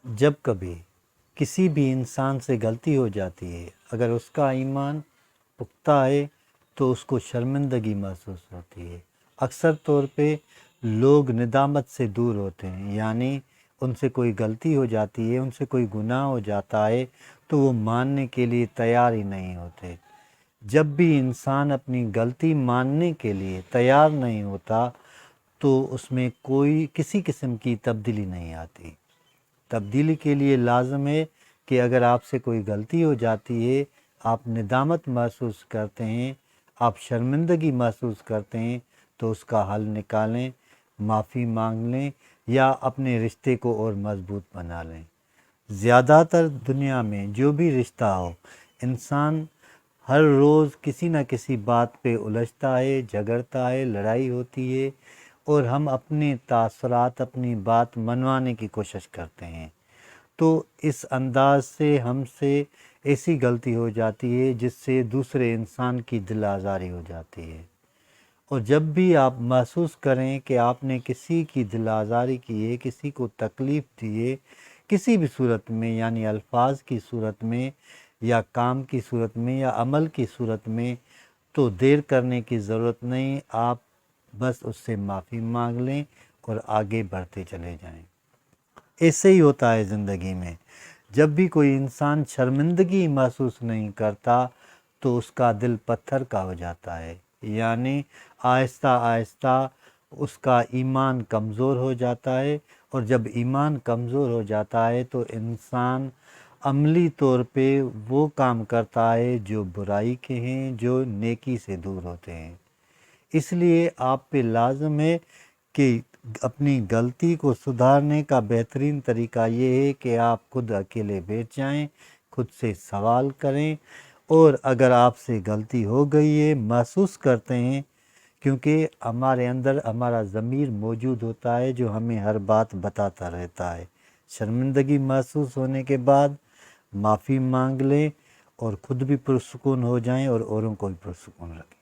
جب کبھی کسی بھی انسان سے غلطی ہو جاتی ہے، اگر اس کا ایمان پختہ ہے تو اس کو شرمندگی محسوس ہوتی ہے۔ اکثر طور پہ لوگ ندامت سے دور ہوتے ہیں، یعنی ان سے کوئی غلطی ہو جاتی ہے، ان سے کوئی گناہ ہو جاتا ہے تو وہ ماننے کے لیے تیار ہی نہیں ہوتے۔ جب بھی انسان اپنی غلطی ماننے کے لیے تیار نہیں ہوتا تو اس میں کسی قسم کی تبدیلی نہیں آتی۔ تبدیلی کے لیے لازم ہے کہ اگر آپ سے کوئی غلطی ہو جاتی ہے، آپ ندامت محسوس کرتے ہیں، آپ شرمندگی محسوس کرتے ہیں تو اس کا حل نکالیں، معافی مانگ لیں یا اپنے رشتے کو اور مضبوط بنا لیں۔ زیادہ تر دنیا میں جو بھی رشتہ ہو، انسان ہر روز کسی نہ کسی بات پہ الجھتا ہے، جھگڑتا ہے، لڑائی ہوتی ہے اور ہم اپنے تاثرات، اپنی بات منوانے کی کوشش کرتے ہیں۔ تو اس انداز سے ہم سے ایسی غلطی ہو جاتی ہے جس سے دوسرے انسان کی دل آزاری ہو جاتی ہے۔ اور جب بھی آپ محسوس کریں کہ آپ نے کسی کی دل آزاری کی ہے، کسی کو تکلیف دی ہے، کسی بھی صورت میں، یعنی الفاظ کی صورت میں یا کام کی صورت میں یا عمل کی صورت میں، تو دیر کرنے کی ضرورت نہیں، آپ بس اس سے معافی مانگ لیں اور آگے بڑھتے چلے جائیں۔ ایسے ہی ہوتا ہے زندگی میں، جب بھی کوئی انسان شرمندگی محسوس نہیں کرتا تو اس کا دل پتھر کا ہو جاتا ہے، یعنی آہستہ آہستہ اس کا ایمان کمزور ہو جاتا ہے، اور جب ایمان کمزور ہو جاتا ہے تو انسان عملی طور پہ وہ کام کرتا ہے جو برائی کے ہیں، جو نیکی سے دور ہوتے ہیں۔ اس لیے آپ پہ لازم ہے کہ اپنی غلطی کو سدھارنے کا بہترین طریقہ یہ ہے کہ آپ خود اکیلے بیٹھ جائیں، خود سے سوال کریں، اور اگر آپ سے غلطی ہو گئی ہے، محسوس کرتے ہیں، کیونکہ ہمارے اندر ہمارا ضمیر موجود ہوتا ہے جو ہمیں ہر بات بتاتا رہتا ہے۔ شرمندگی محسوس ہونے کے بعد معافی مانگ لیں اور خود بھی پرسکون ہو جائیں اور اوروں کو بھی پرسکون رکھیں۔